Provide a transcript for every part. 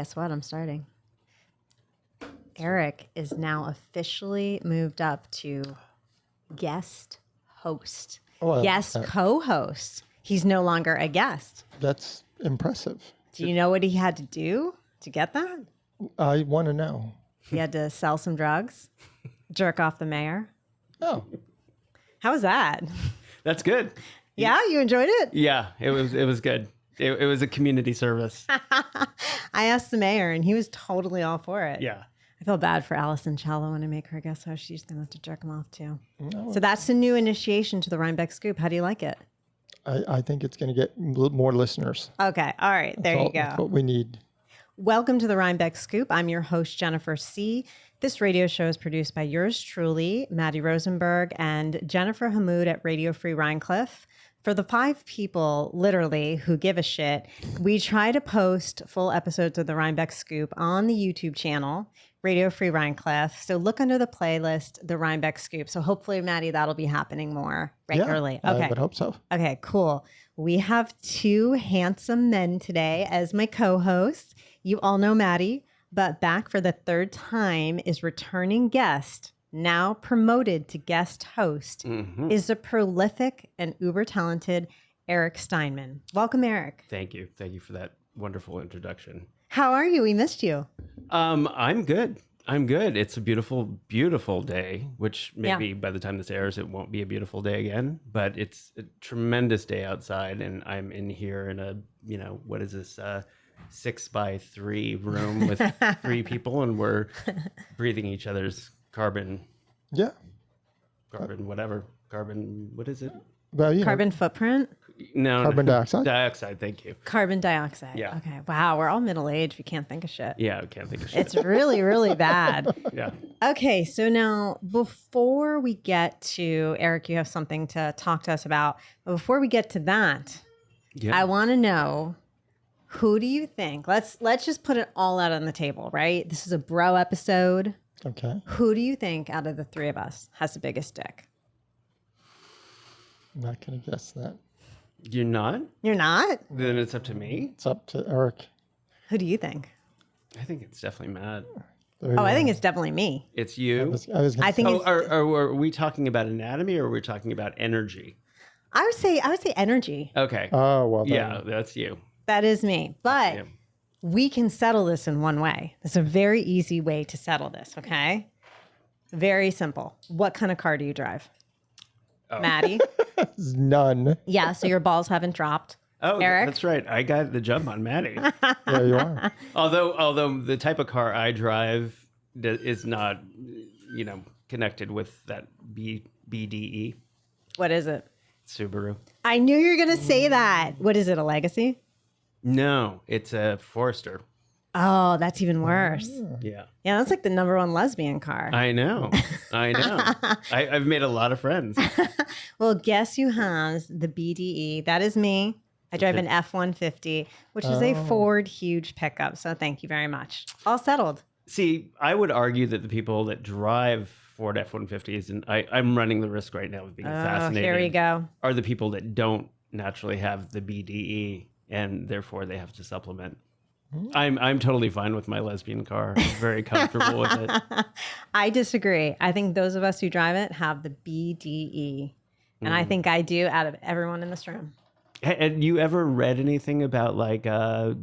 Guess what? I'm starting. Eric is now officially moved up to guest host. Well, guest co-host. He's no longer a guest. That's impressive. Do you know what he had to do to get that? I want to know. He had to sell some drugs, jerk off the mayor. Oh, How was that? That's good. Yeah, you enjoyed it? Yeah, it was good. It was a community service. I asked the mayor and he was totally all for it. Yeah. I feel bad for Allison Cello when I make her guest host. She's going to have to jerk him off too. no. So that's the new initiation to the Rhinebeck Scoop. How do you like it? I think it's going to get more listeners. Okay. All right. There you go. That's what we need. Welcome to the Rhinebeck Scoop. I'm your host, Jennifer C. This radio show is produced by yours truly, Matty Rosenberg, and Jennifer Hamoud at Radio Free Rhinecliff. For the 5 people, literally, who give a shit, we try to post full episodes of the Rhinebeck Scoop on the YouTube channel, Radio Free Rhinecliff. So look under the playlist, the Rhinebeck Scoop. So hopefully, Matty, that'll be happening more regularly. Yeah, Okay. I would hope so. Okay, cool. We have 2 handsome men today as my co-hosts. You all know Matty, but back for the 3rd time is returning guest, now promoted to guest host, is the prolific and uber talented Eric Steinman. Welcome, Eric. Thank you. Thank you for that wonderful introduction. How are you? We missed you. I'm good. I'm good. It's a beautiful, beautiful day, which maybe by the time this airs, it won't be a beautiful day again, but it's a tremendous day outside. And I'm in here in a, what is this? 6x3 room with 3 people, and we're breathing each other's carbon, what is it? Well, Carbon footprint? No, carbon dioxide. Dioxide, thank you. Carbon dioxide. Yeah. Okay. Wow. We're all middle-aged. We can't think of shit. Yeah, I can't think of shit. It's really, really bad. Yeah. Okay, so now before we get to Eric, you have something to talk to us about. But before we get to that, Yeah. I want to know, who do you think? Let's just put it all out on the table, right? This is a bro episode. Okay. Who do you think out of the 3 of us has the biggest dick? I'm not going to guess that. You're not? You're not? Then it's up to me. It's up to Eric. Who do you think? I think it's definitely Matt. There Oh, you I think go. it's definitely me. It's you. I was gonna I think say- it's, Are we talking about anatomy or are we talking about energy? I would say energy. Okay. Oh, well, then. Yeah, that's you. That is me. But Yeah. we can settle this in one way. There's a very easy way to settle this, okay? Very simple. What kind of car do you drive? Maddie? None. Yeah, so your balls haven't dropped. Oh, Eric? that's right. I got the jump on Matty. There you are. although the type of car I drive is not, connected with that BDE What is it? Subaru. I knew you were going to say that. What is it, a Legacy? No, it's a Forester. Oh, that's even worse. Yeah. Yeah, that's like the #1 lesbian car. I know. I've made a lot of friends. Well, guess who has the BDE? That is me. I drive an F-150, which is a Ford huge pickup. So thank you very much. All settled. See, I would argue that the people that drive Ford F-150s, and I'm running the risk right now of being assassinated. Here we go. Are the people that don't naturally have the BDE, and therefore they have to supplement. I'm totally fine with my lesbian car. I'm very comfortable with it. I disagree. I think those of us who drive it have the BDE. And I think I do out of everyone in this room. Had you ever read anything about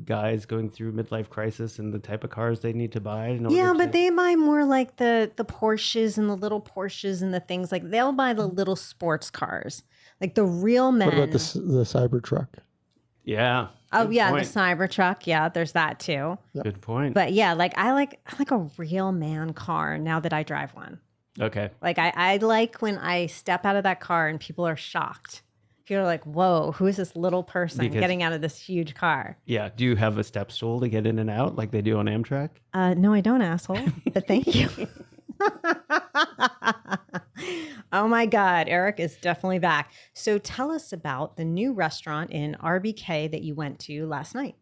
guys going through midlife crisis and the type of cars they need to buy? Yeah, but they buy more like the Porsches and the little Porsches and the things like they'll buy the little sports cars. Like the real men. What about the Cybertruck? Yeah. Oh good yeah, point. the Cybertruck. Yeah, there's that too. Good point. But yeah, I like a real man car now that I drive one. Okay. Like I like when I step out of that car and people are shocked. People are like, "Whoa, who is this little person getting out of this huge car?" Yeah. Do you have a step stool to get in and out like they do on Amtrak? No, I don't, asshole. But thank you. Oh my God, Eric is definitely back. So tell us about the new restaurant in RBK that you went to last night.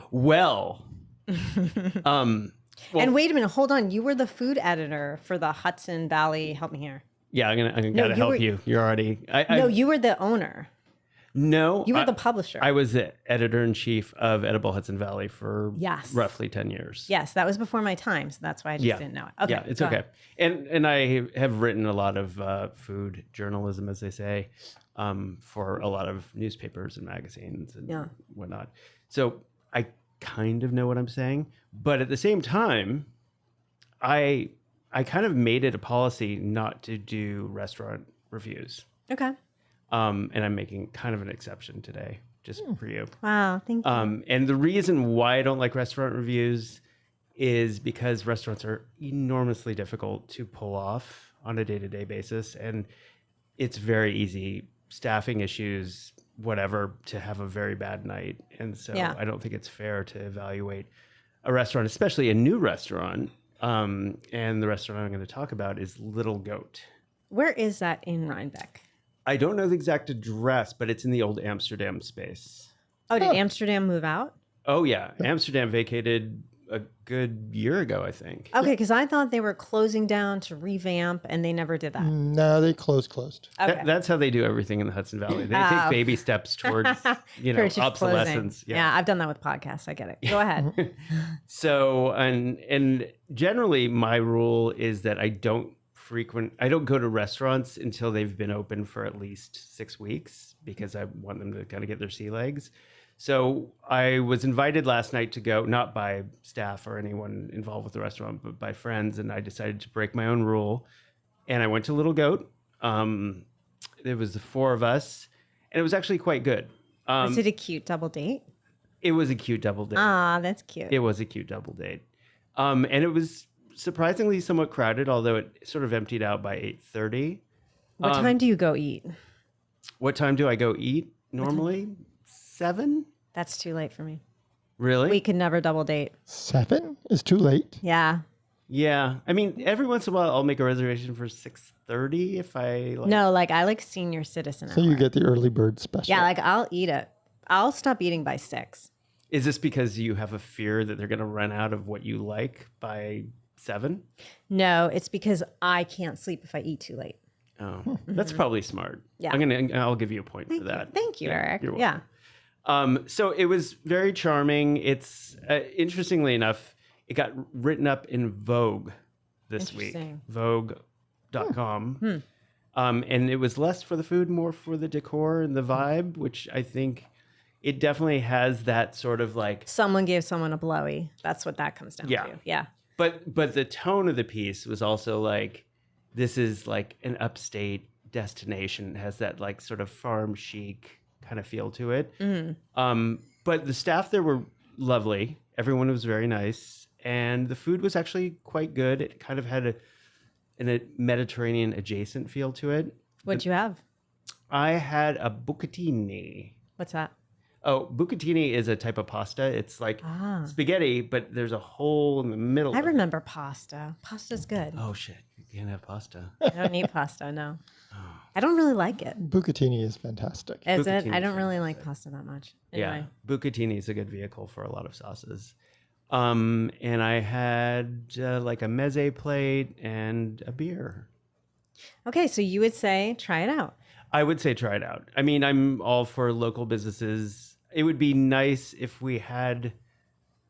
Well, And wait a minute, hold on. You were the food editor for the Hudson Valley. Help me here. yeah, I'm gonna No, gotta you help were- you. You're already. No, you were the owner. No. You were the publisher. I was the editor-in-chief of Edible Hudson Valley for Yes. roughly 10 years. Yes, that was before my time, so that's why I just didn't know it. Okay, Yeah, it's go okay. ahead. And I have written a lot of food journalism, as they say, for a lot of newspapers and magazines and whatnot. So I kind of know what I'm saying. But at the same time, I kind of made it a policy not to do restaurant reviews. Okay. And I'm making kind of an exception today, just for you. Wow, thank you. And the reason why I don't like restaurant reviews is because restaurants are enormously difficult to pull off on a day-to-day basis. And it's very easy, staffing issues, whatever, to have a very bad night. And so I don't think it's fair to evaluate a restaurant, especially a new restaurant. And the restaurant I'm going to talk about is Little Goat. Where is that in Rhinebeck? I don't know the exact address, but it's in the old Amsterdam space. Oh, did Amsterdam move out? Oh, yeah. Amsterdam vacated a good year ago, I think. Okay, because I thought they were closing down to revamp, and they never did that. No, they closed. Okay. That's how they do everything in the Hudson Valley. They take baby steps towards, Heritage obsolescence. closing. Yeah, I've done that with podcasts. I get it. Go ahead. So, and generally my rule is that I don't go to restaurants until they've been open for at least 6 weeks because I want them to kind of get their sea legs. So I was invited last night to go, not by staff or anyone involved with the restaurant, but by friends. And I decided to break my own rule. And I went to Little Goat. There was the 4 of us, and it was actually quite good. Was it a cute double date? It was a cute double date. Ah, that's cute. It was a cute double date. And it was surprisingly somewhat crowded, although it sort of emptied out by 8:30. What time do you go eat? What time do I go eat normally? 7? That's too late for me. Really? We could never double date. 7 is too late. Yeah. Yeah. I mean, every once in a while I'll make a reservation for 6:30 if I like. No, like I like senior citizen So hour. you get the early bird special. Yeah, like I'll eat it. I'll stop eating by 6. Is this because you have a fear that they're going to run out of what you like by 7? No, it's because I can't sleep if I eat too late. Oh, that's probably smart. Yeah. I'll give you a point for that. Thank you, Eric. You're Yeah. welcome. So it was very charming. It's interestingly enough, it got written up in Vogue this week, Interesting. Vogue.com. And it was less for the food, more for the decor and the vibe, which I think it definitely has that sort of like. Someone gave someone a blowy. That's what that comes down to. Yeah. But the tone of the piece was also like, this is like an upstate destination. It has that like sort of farm chic kind of feel to it. But the staff there were lovely. Everyone was very nice. And the food was actually quite good. It kind of had a Mediterranean adjacent feel to it. What'd you have? I had a bucatini. What's that? Oh, bucatini is a type of pasta. It's like spaghetti, but there's a hole in the middle. I of it. remember pasta. Pasta's good. Oh, shit. You can't have pasta. I don't eat pasta, no. I don't really like it. Bucatini is fantastic. Is it? Bucatini I is don't really like pasta that much. Anyway. Yeah, bucatini is a good vehicle for a lot of sauces. And I had like a meze plate and a beer. Okay, so you would say try it out. I would say try it out. I mean, I'm all for local businesses. It would be nice if we had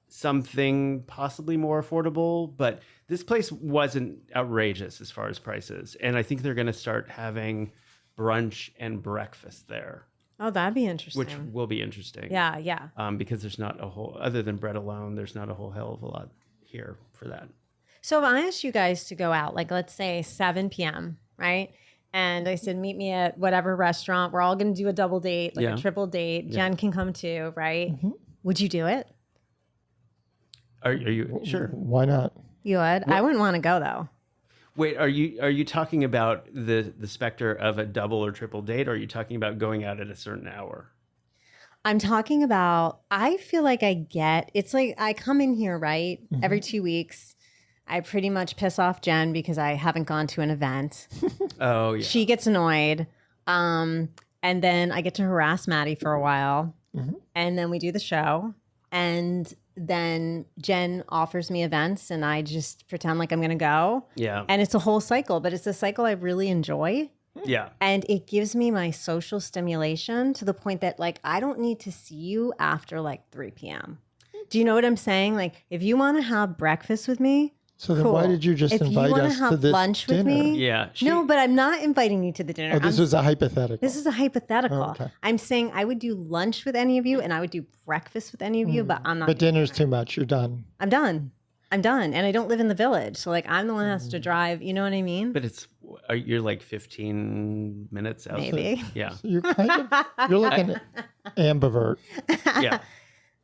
something possibly more affordable, but this place wasn't outrageous as far as prices. And I think they're going to start having brunch and breakfast there, Oh, that'd be interesting. which will be interesting. Yeah, yeah. Because there's not a whole, other than bread alone, there's not a whole hell of a lot here for that. So if I asked you guys to go out, like let's say 7 p.m., right? And I said, meet me at whatever restaurant. We're all going to do a double date, like a triple date. Jen can come too, right? Would you do it? Are you sure? Why not? You would? I wouldn't want to go though. Wait, are you talking about the specter of a double or triple date, or are you talking about going out at a certain hour? I'm talking about, I feel like it's like I come in here, right? Every 2 weeks. I pretty much piss off Jen because I haven't gone to an event. Oh, yeah. She gets annoyed. And then I get to harass Matty for a while. And then we do the show. And then Jen offers me events and I just pretend like I'm going to go. Yeah. And it's a whole cycle, but it's a cycle I really enjoy. Yeah. And it gives me my social stimulation to the point that like I don't need to see you after like 3 p.m. Do you know what I'm saying? Like if you want to have breakfast with me, So then cool. why did you just if invite you want us to have to this lunch with dinner? me, Yeah. no, but I'm not inviting you to the dinner. Oh, this was a hypothetical. This is a hypothetical. Oh, okay. I'm saying I would do lunch with any of you and I would do breakfast with any of you, but I'm not. But doing dinner's dinner. too much. You're done. I'm done. And I don't live in the village. So like I'm the one that has to drive. You know what I mean? But you're like 15 minutes out. Maybe. Yeah. So you're you're like an ambivert. Yeah.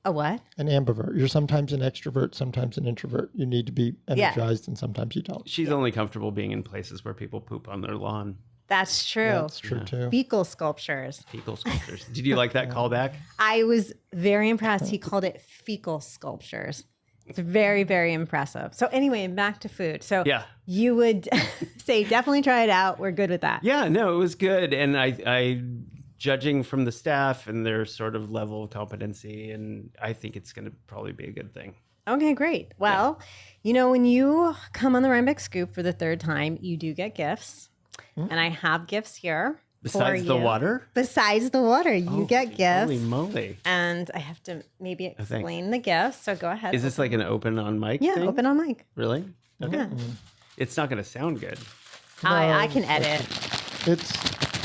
A what? An ambivert. You're sometimes an extrovert, sometimes an introvert. You need to be energized and sometimes you don't. She's only comfortable being in places where people poop on their lawn. That's true. That's true too. Fecal sculptures. Fecal sculptures. Did you like that callback? I was very impressed. He called it fecal sculptures. It's very, very impressive. So anyway, back to food. So Yeah. you would say definitely try it out. We're good with that. Yeah, no, it was good. And I judging from the staff and their sort of level of competency, and I think it's going to probably be a good thing. Okay, great. Well, you know, when you come on the Rhinebeck Scoop for the 3rd time, you do get gifts. And I have gifts here. Besides for the you. water? Besides the water, you get gifts. Holy moly. And I have to maybe thanks. explain the gifts. So go ahead. Is this like an open on mic Yeah, thing? open on mic. Really? Okay. Yeah. It's not going to sound good. I can edit. It's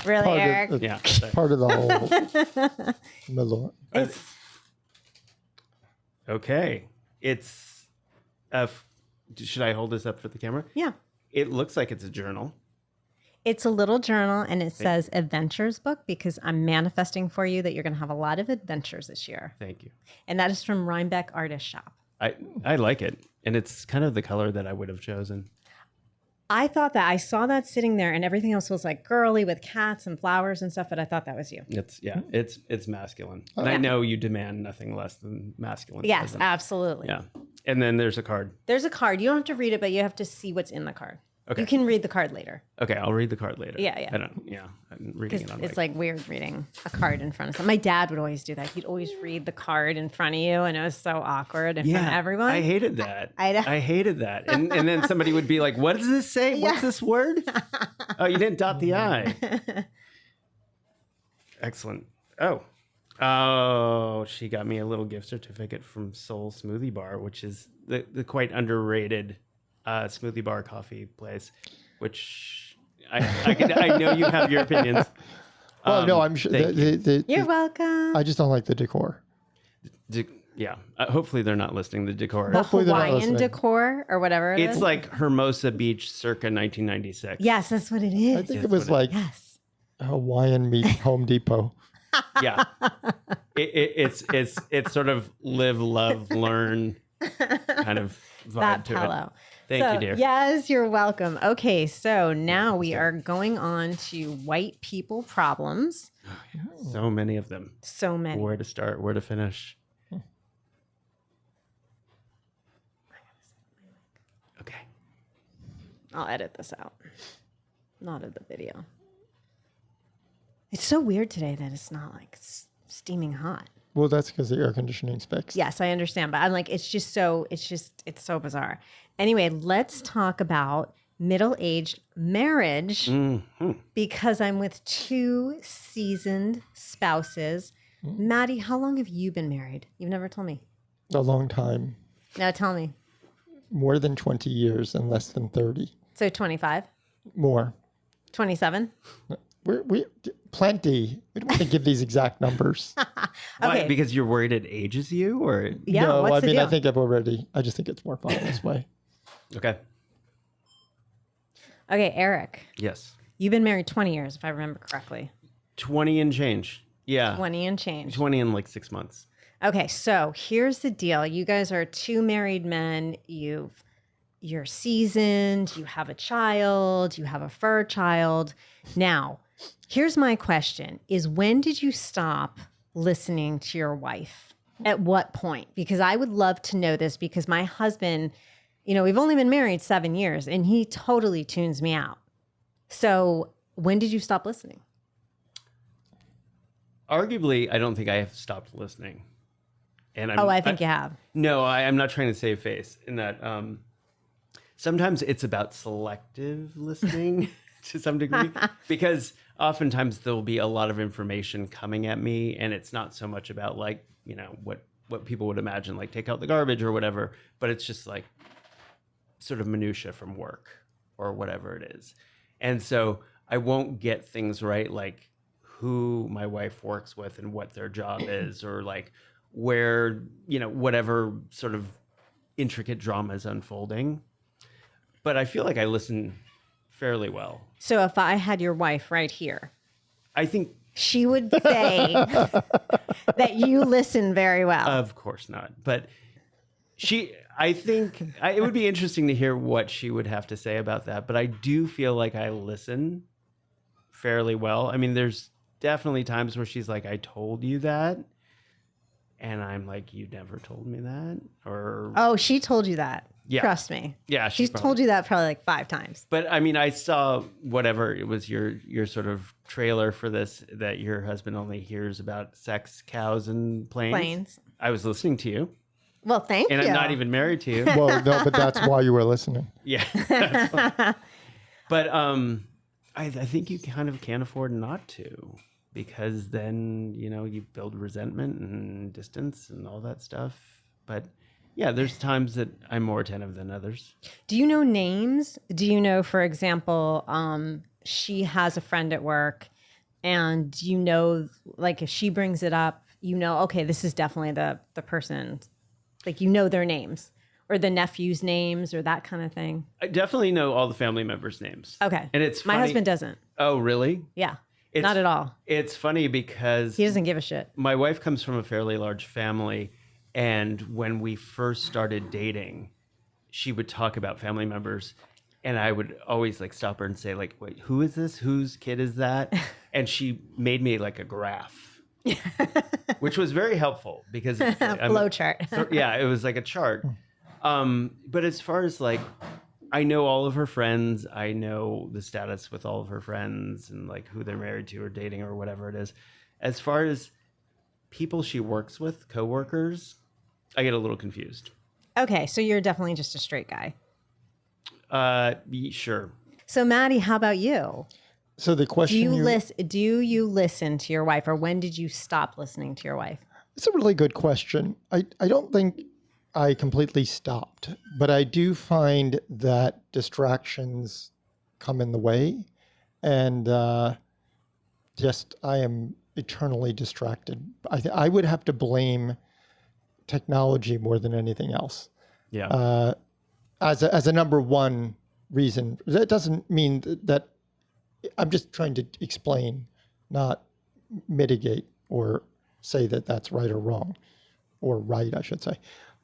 Really, part Eric? of, Yeah. part of the whole Malort. Okay. It's should I hold this up for the camera? Yeah. It looks like it's a journal. It's a little journal and it says adventures book because I'm manifesting for you that you're going to have a lot of adventures this year. Thank you. And that is from Rhinebeck Artist Shop. I like it. And it's kind of the color that I would have chosen. I thought that I saw that sitting there and everything else was like girly with cats and flowers and stuff, but I thought that was you. It's masculine. And I know you demand nothing less than masculine. Yes, present. absolutely. Yeah. And then there's a card. There's a card. You don't have to read it, but you have to see what's in the card. Okay. You can read the card later. Okay, I'll read the card later. Yeah, yeah. I'm reading it on It's mic. like weird reading a card in front of someone. My dad would always do that. He'd always read the card in front of you, and it was so awkward in front of everyone. I hated that. I hated that. And then somebody would be like, what does this say? What's this word? Oh, you didn't dot the I. Excellent. Oh, she got me a little gift certificate from Soul Smoothie Bar, which is the quite underrated smoothie bar coffee place, which I know you have your opinions. Well, no, I'm sure. You're welcome. I just don't like the decor. Yeah. Hopefully they're not listing the decor. The Hopefully they're not Hawaiian listening. decor or whatever it It's is. like Hermosa Beach circa 1996. Yes, that's what it is. I think it was like Yes. Hawaiian meet Home Depot. Yeah. It's sort of live, love, learn kind of vibe That to pillow. it. Thank you, dear. Yes, you're welcome. Okay, so now we are going on to white people problems. So many of them. So many. Where to start, where to finish. Okay. I'll edit this out. Not of the video. It's so weird today that it's not like steaming hot. Well, that's because the air conditioning's fixed. Yes, I understand, but I'm like, it's so bizarre. Anyway, let's talk about middle-aged marriage because I'm with 2 seasoned spouses. Matty, how long have you been married? You've never told me. A long time. Now tell me. More than 20 years and less than 30. So 25, More. 27. We plenty. We don't want to give these exact numbers. Why? Okay. Because you're worried it ages you, or Yeah, No, what's I the mean, deal? I just think it's more fun this way. okay? Okay, Eric, Yes, you've been married 20 years, if I remember correctly. 20 and change. Yeah, 20 and change. 20 in like 6 months. Okay, so here's the deal. You guys are 2 married men. You're seasoned. You have a child. You have a fur child. Now, here's my question: is when did you stop listening to your wife? At what point? Because I would love to know this because my husband, we've only been married 7 years, and he totally tunes me out. So when did you stop listening? Arguably, I don't think I have stopped listening. And I think you have. No, I'm not trying to save face in that. Sometimes it's about selective listening. to some degree, because oftentimes there'll be a lot of information coming at me, and it's not so much about like, you know, what people would imagine, like take out the garbage or whatever, but it's just like sort of minutia from work or whatever it is. And so I won't get things right, like who my wife works with and what their job is, or like where, you know, whatever sort of intricate drama is unfolding. But I feel like I listen fairly well. So if I had your wife right here, I think she would say that you listen very well. Of course not. But I think it would be interesting to hear what she would have to say about that. But I do feel like I listen fairly well. I mean, there's definitely times where she's like, I told you that. And I'm like, you never told me that? Or oh, she told you that. Yeah. Trust me. Yeah. She's told you that probably like 5 times. But I mean, I saw whatever it was, your sort of trailer for this, that your husband only hears about sex, cows, and planes. I was listening to you. Well, thank you. And I'm not even married to you. Well, no, but that's why you were listening. Yeah. But I think you kind of can't afford not to, because then, you know, you build resentment and distance and all that stuff. But yeah, there's times that I'm more attentive than others. Do you know names? Do you know, for example, she has a friend at work, and you know, like if she brings it up, you know, okay, this is definitely the person, like, you know, their names or the nephew's names or that kind of thing? I definitely know all the family members' names. Okay. And it's funny. My husband doesn't. Oh, really? Yeah. Not at all. It's funny because he doesn't give a shit. My wife comes from a fairly large family. And when we first started dating, she would talk about family members, and I would always like stop her and say, like, wait, who is this? Whose kid is that? And she made me like a graph, which was very helpful because flow chart. Yeah, it was like a chart. But as far as like, I know all of her friends, I know the status with all of her friends and like who they're married to or dating or whatever it is. As far as people she works with, coworkers, I get a little confused. Okay, so you're definitely just a straight guy. Sure. So Matty, how about you? So the question: Do you listen to your wife, or when did you stop listening to your wife? It's a really good question. I don't think I completely stopped, but I do find that distractions come in the way, and I am eternally distracted. I would have to blame technology more than anything else. Yeah. As a number one reason. That doesn't mean that I'm just trying to explain, not mitigate or say that that's right or wrong, or right, I should say.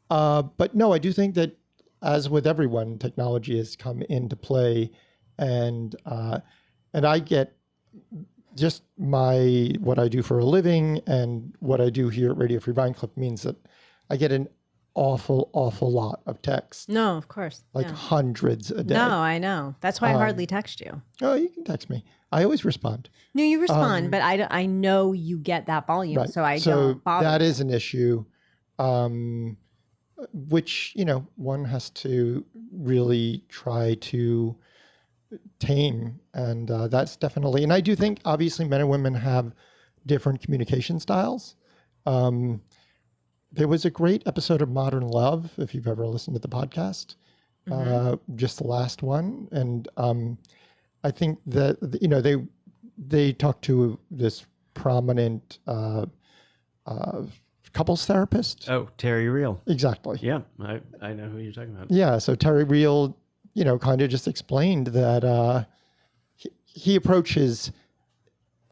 But no, I do think that, as with everyone, technology has come into play, and I get just what I do for a living and what I do here at Radio Free Rhinecliff means that I get an awful lot of text. No, of course. Hundreds a day. No, I know. That's why I hardly text you. Oh, you can text me. I always respond. No, you respond, but I know you get that volume, right. so I don't bother. That is an issue, which, one has to really try to tame. And that's definitely, and I do think obviously men and women have different communication styles. There was a great episode of Modern Love, if you've ever listened to the podcast, just the last one. And I think that, they talked to this prominent couples therapist. Oh, Terry Real. Exactly. Yeah, I know who you're talking about. Yeah, so Terry Real, kind of just explained that he approaches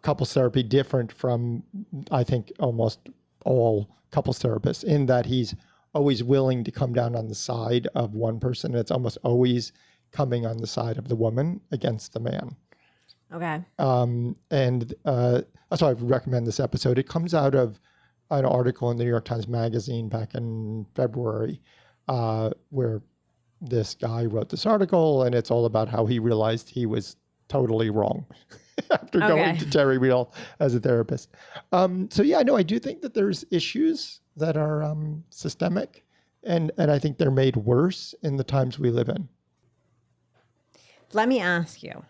couples therapy different from, I think, almost all couples therapists, in that he's always willing to come down on the side of one person. It's almost always coming on the side of the woman against the man. Okay. And that's why I recommend this episode. It comes out of an article in the New York Times Magazine back in February, where this guy wrote this article, and it's all about how he realized he was totally wrong after going to Terry Real as a therapist. So yeah, no, I do think that there's issues that are systemic, and I think they're made worse in the times we live in. Let me ask you,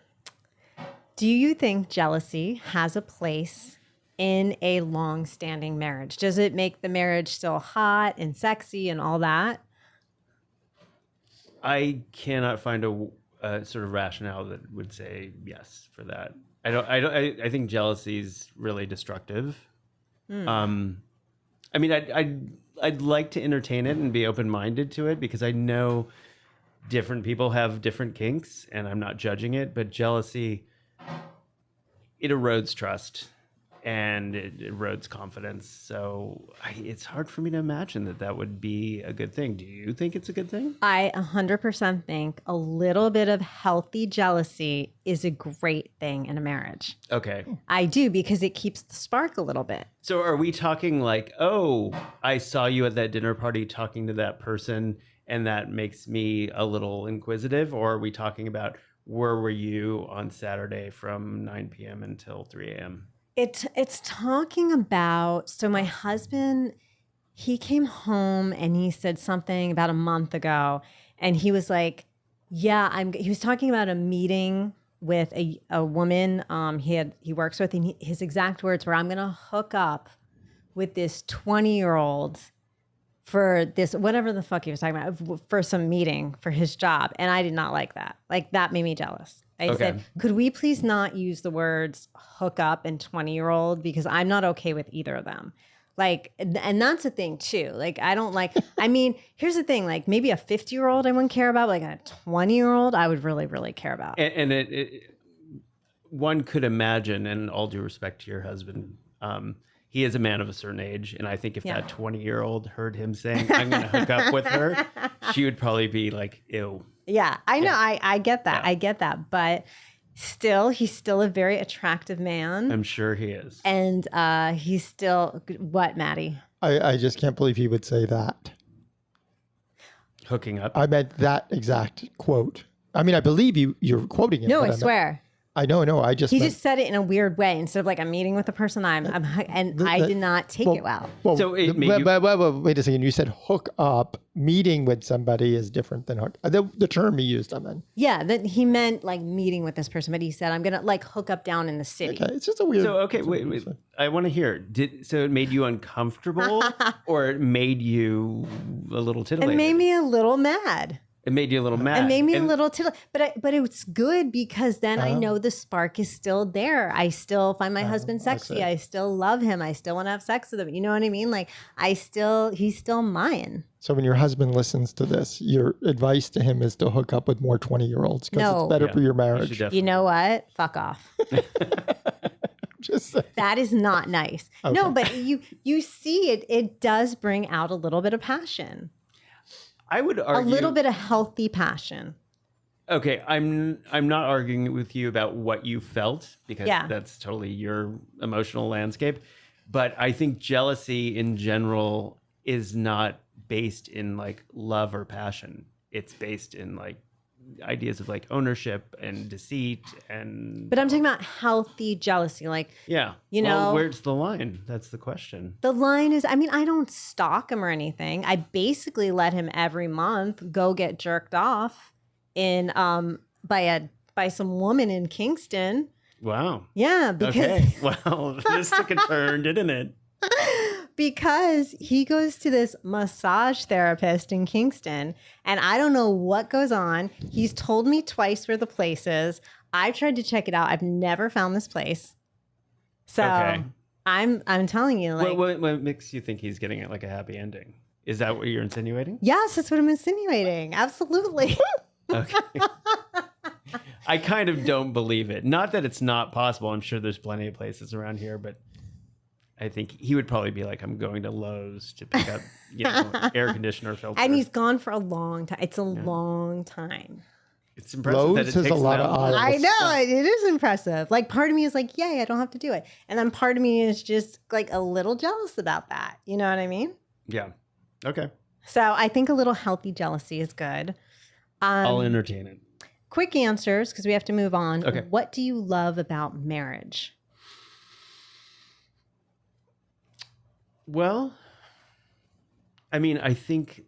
Do you think jealousy has a place in a long-standing marriage? Does it make the marriage still hot and sexy and all that? I cannot find a sort of rationale that would say yes for that. I think jealousy is really destructive. I mean, I'd like to entertain it and be open-minded to it because I know different people have different kinks, and I'm not judging it. But jealousy, it erodes trust and it erodes confidence. So it's hard for me to imagine that would be a good thing. Do you think it's a good thing? I 100% think a little bit of healthy jealousy is a great thing in a marriage. Okay. I do, because it keeps the spark a little bit. So are we talking like, oh, I saw you at that dinner party talking to that person and that makes me a little inquisitive? Or are we talking about where were you on Saturday from 9 p.m. until 3 a.m.? It's talking about, so my husband, he came home and he said something about a month ago, and he was like, yeah, he was talking about a meeting with a woman he works with, and his exact words were, I'm going to hook up with this 20-year-old for this, whatever the fuck he was talking about, for some meeting for his job. And I did not like that. Like, that made me jealous. I said, could we please not use the words hook up and 20-year-old, because I'm not okay with either of them. Like, and that's the thing too. Like, I don't like, I mean, here's the thing, like maybe a 50-year-old I wouldn't care about, but like a 20-year-old I would really, really care about. And one could imagine, and all due respect to your husband, he is a man of a certain age. And I think if that 20-year-old heard him saying, I'm going to hook up with her, she would probably be like, ew. Yeah, I know. Yeah. I get that. Yeah. I get that. But still, he's still a very attractive man. I'm sure he is. And he's still, what, Matty? I just can't believe he would say that. Hooking up? I meant that exact quote. I mean, I believe you're quoting it. No, I swear. I know. I just he just said it in a weird way instead of like I'm meeting with the person I did not take it well. So wait a second. You said hook up. Meeting with somebody is different than hook. The term he used, I mean. Yeah, that he meant like meeting with this person, but he said I'm gonna like hook up down in the city. Okay, it's just a weird. So okay, wait. I want to hear. So it made you uncomfortable, or it made you a little titillated? It made me a little mad. It made you a little mad. It made me a little titillated. But it's good because then I know the spark is still there. I still find my husband sexy. I still love him. I still want to have sex with him. You know what I mean? Like he's still mine. So when your husband listens to this, your advice to him is to hook up with more 20-year-olds because it's better for your marriage. You know what? Fuck off. Just saying. That is not nice. Okay. No, but you see it. It does bring out a little bit of passion. I would argue a little bit of healthy passion. Okay, I'm not arguing with you about what you felt because that's totally your emotional landscape, but I think jealousy in general is not based in like love or passion. It's based in like ideas of like ownership and deceit and. But I'm talking about healthy jealousy, like you know. Well, where's the line? That's the question. The line is, I mean, I don't stalk him or anything. I basically let him every month go get jerked off in by some woman in Kingston. Wow. Yeah, because well, this took a turn, didn't it? Because he goes to this massage therapist in Kingston, and I don't know what goes on. He's told me twice where the place is. I've tried to check it out. I've never found this place. So I'm telling you, like, what makes you think he's getting it like a happy ending? Is that what you're insinuating? Yes, that's what I'm insinuating. Absolutely. Okay. I kind of don't believe it. Not that it's not possible. I'm sure there's plenty of places around here, but I think he would probably be like, I'm going to Lowe's to pick up, air conditioner filter. And he's gone for a long time. It's a long time. It's impressive. Lowe's that it has takes a lot of aisles. I know, it is impressive. Like part of me is like, yay, I don't have to do it. And then part of me is just like a little jealous about that. You know what I mean? Yeah. Okay. So I think a little healthy jealousy is good. I'll entertain it. Quick answers, because we have to move on. Okay. What do you love about marriage? Well, I mean, I think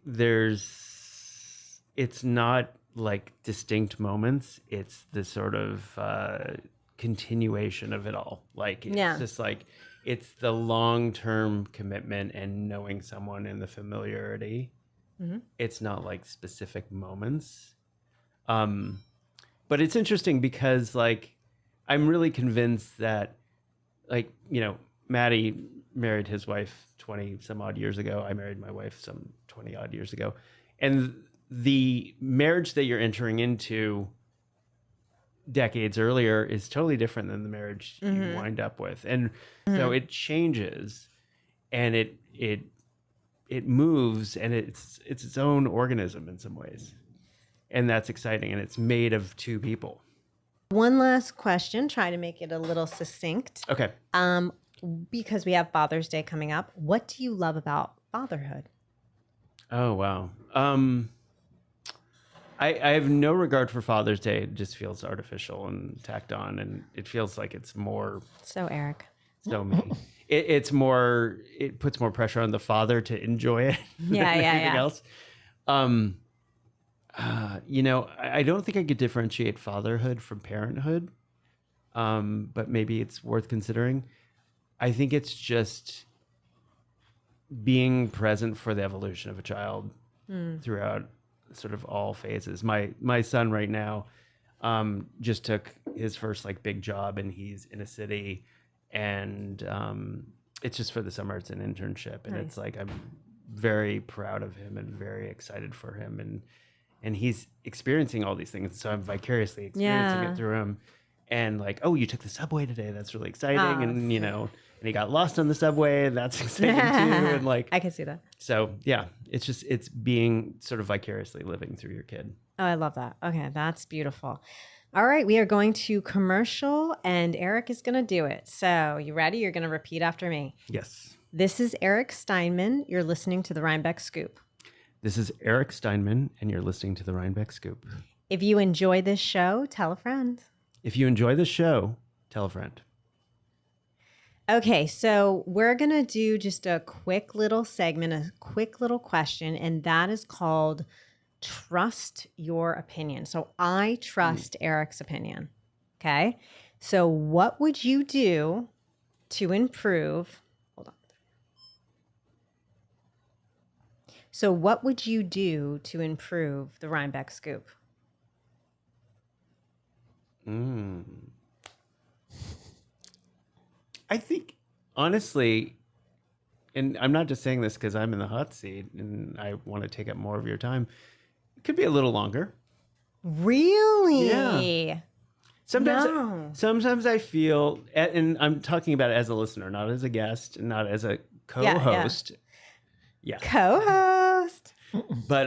it's not like distinct moments. It's the sort of continuation of it all. Like, it's Yeah. just like, it's the long-term commitment and knowing someone and the familiarity. It's not like specific moments. But it's interesting because like, I'm really convinced that like, you know, Matty married his wife 20 some odd years ago. I married my wife some 20 odd years ago. And the marriage that you're entering into decades earlier is totally different than the marriage you wind up with. And so it changes and it moves, and it's its own organism in some ways. And that's exciting, and it's made of two people. One last question, try to make it a little succinct. Okay. Because we have Father's Day coming up, what do you love about fatherhood? Oh, wow. I have no regard for Father's Day. It just feels artificial and tacked on, and it feels like it's more So Eric. so me. It's more, it puts more pressure on the father to enjoy it than anything else. You know, I don't think I could differentiate fatherhood from parenthood, but maybe it's worth considering. I think it's just being present for the evolution of a child throughout sort of all phases. My son right now just took his first like big job, and he's in a city, and it's just for the summer. It's an internship, and it's like, I'm very proud of him and very excited for him, and he's experiencing all these things, so I'm vicariously experiencing it through him. And like, oh, you took the subway today, that's really exciting. And you know, and he got lost on the subway, and that's exciting too. And like, I can see that. So yeah, it's being sort of vicariously living through your kid. Oh, I love that. Okay, that's beautiful. All right, we are going to commercial, and Eric is going to do it. So you ready? You're going to repeat after me. Yes. This is Eric Steinman. You're listening to the Rhinebeck Scoop. This is Eric Steinman, and you're listening to the Rhinebeck Scoop. If you enjoy this show, tell a friend. If you enjoy the show, tell a friend. Okay, so we're going to do just a quick little segment, a quick little question, and that is called Trust Your Opinion. So I trust Eric's opinion. Okay, so what would you do to improve? Hold on. So what would you do to improve the Rhinebeck Scoop? I think, honestly, and I'm not just saying this because I'm in the hot seat and I want to take up more of your time, it could be a little longer. Really? Yeah. Sometimes I feel, and I'm talking about it as a listener, not as a guest, not as a co-host. Yeah. Co-host. But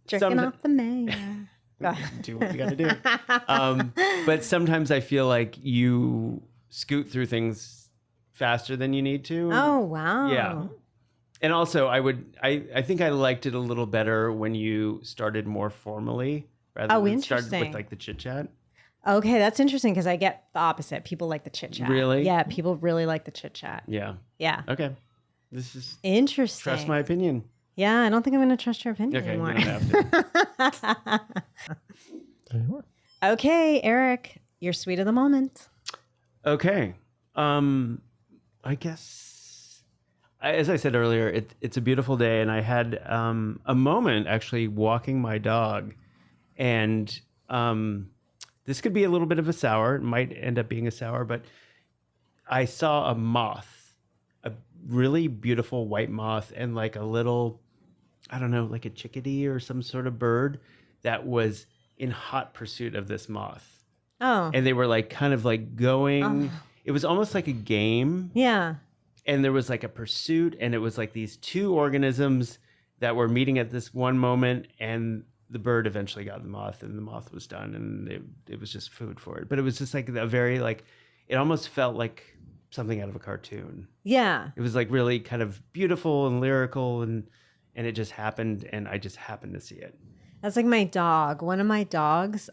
jerking off the mayor. Do what you got to do. But sometimes I feel like you scoot through things faster than you need to. Oh, wow. Yeah. And also, I think I liked it a little better when you started more formally rather than started with like the chit chat. Okay, that's interesting because I get the opposite. People like the chit chat. Really? Yeah, people really like the chit chat. Yeah. Yeah. Okay. This is interesting. Trust my opinion. Yeah, I don't think I'm going to trust your opinion anymore. You don't have to. There you are. Okay, Eric, your sweet of the moment. Okay. I guess, as I said earlier, it's a beautiful day, and I had a moment actually walking my dog, and this could be a little bit of a sour. It might end up being a sour, but I saw a moth, a really beautiful white moth, and like a little, I don't know, like a chickadee or some sort of bird that was in hot pursuit of this moth. Oh. And they were like kind of like going, it was almost like a game. Yeah. And there was like a pursuit, and it was like these two organisms that were meeting at this one moment, and the bird eventually got the moth, and the moth was done, and it was just food for it. But it was just like a very like, it almost felt like something out of a cartoon. Yeah. It was like really kind of beautiful and lyrical, and it just happened, and I just happened to see it. That's like my dog. One of my dogs,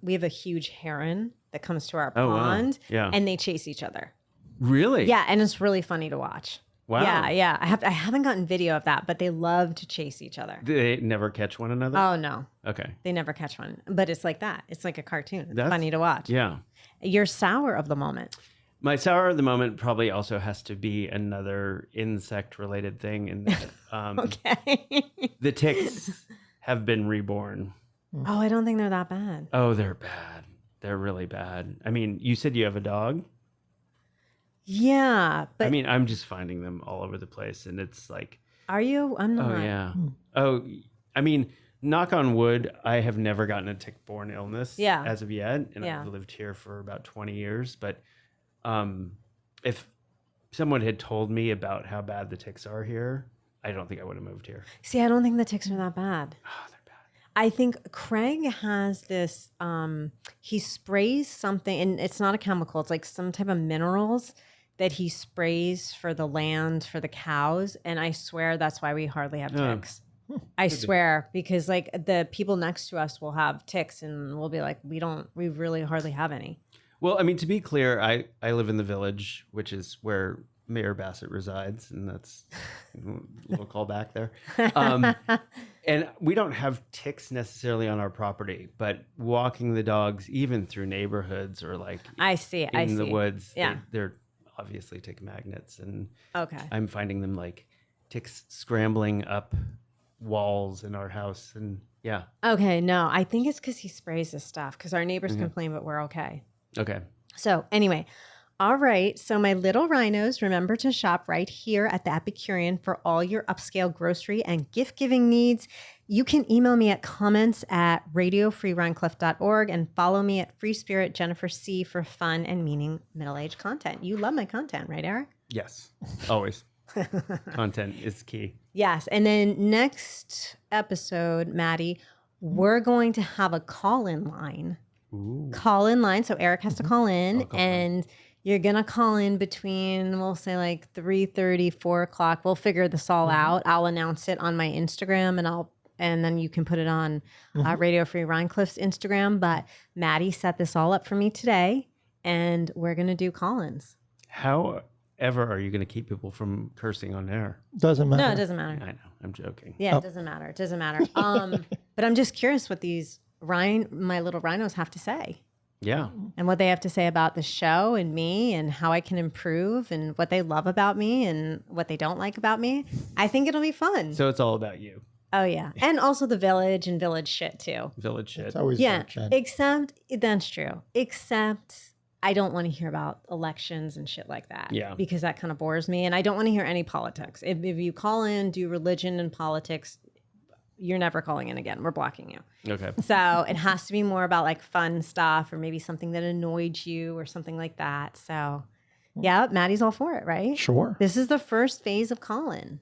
we have a huge heron that comes to our pond, Yeah. and they chase each other. Really? Yeah, and it's really funny to watch. Wow. Yeah. I haven't gotten video of that, but they love to chase each other. Do they never catch one another? Oh, no. Okay. They never catch one. But it's like that. It's like a cartoon. It's funny to watch. Yeah. Your sour of the moment. My sour at the moment probably also has to be another insect-related thing in that Okay. the ticks have been reborn. Oh, I don't think they're that bad. Oh, they're bad. They're really bad. I mean, you said you have a dog? Yeah, but I mean, I'm just finding them all over the place, and it's like, are you? I'm not. oh, yeah. Oh, I mean, knock on wood, I have never gotten a tick-borne illness as of yet, and I've lived here for about 20 years, but if someone had told me about how bad the ticks are here, I don't think I would have moved here. See, I don't think the ticks are that bad. Oh, they're bad. I think Craig has this, he sprays something, and it's not a chemical, it's like some type of minerals that he sprays for the land, for the cows, and I swear that's why we hardly have ticks. I swear, because like the people next to us will have ticks, and we'll be like, we really hardly have any. Well, I mean, to be clear, I live in the village, which is where Mayor Bassett resides, and that's a little callback there. And we don't have ticks necessarily on our property, but walking the dogs, even through neighborhoods or like in the woods, they're obviously tick magnets, and I'm finding them like ticks scrambling up walls in our house, and yeah. Okay, no, I think it's because he sprays this stuff, because our neighbors complain, but we're okay. Okay. So anyway, all right. So my little rhinos, remember to shop right here at the Epicurean for all your upscale grocery and gift giving needs. You can email me at comments@radiofreerhinecliff.org and follow me at Free Spirit Jennifer C for fun and meaning middle-aged content. You love my content, right, Eric? Yes, always. Content is key. Yes. And then next episode, Matty, we're going to have a call-in line. Ooh. Call-in line. So Eric has to call in, and you're going to call in between, we'll say like 3:30, 4 o'clock. We'll figure this all out. I'll announce it on my Instagram, and then you can put it on Radio Free Rhinecliff's Instagram. But Matty set this all up for me today, and we're going to do call-ins. However are you going to keep people from cursing on air? Doesn't matter. No, it doesn't matter. I know. I'm joking. Yeah, it doesn't matter. It doesn't matter. But I'm just curious what these my little rhinos have to say. Yeah. And what they have to say about the show and me and how I can improve and what they love about me and what they don't like about me. I think it'll be fun. So it's all about you. Oh, yeah. And also the village and village shit, too. Village shit. It's always except, that's true. Except I don't want to hear about elections and shit like that. Yeah. Because that kind of bores me. And I don't want to hear any politics. If you call in, do religion and politics, you're never calling in again. We're blocking you. Okay. So it has to be more about like fun stuff or maybe something that annoyed you or something like that. So yeah, Matty's all for it, right? Sure. This is the first phase of call-in.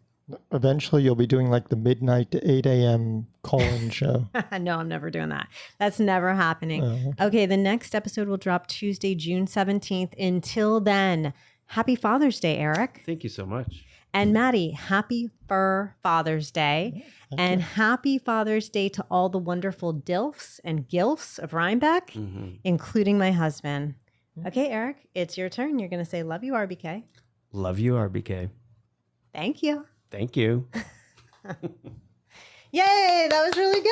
Eventually you'll be doing like the midnight to 8 a.m. call-in show. No, I'm never doing that. That's never happening. Okay, the next episode will drop Tuesday, June 17th. Until then, happy Father's Day, Eric. Thank you so much. And Matty, happy Father's Day. And happy Father's Day to all the wonderful DILFs and GILFs of Rhinebeck, including my husband. Okay, Eric, it's your turn. You're going to say, love you, RBK. Love you, RBK. Thank you. Thank you. Yay, that was really good.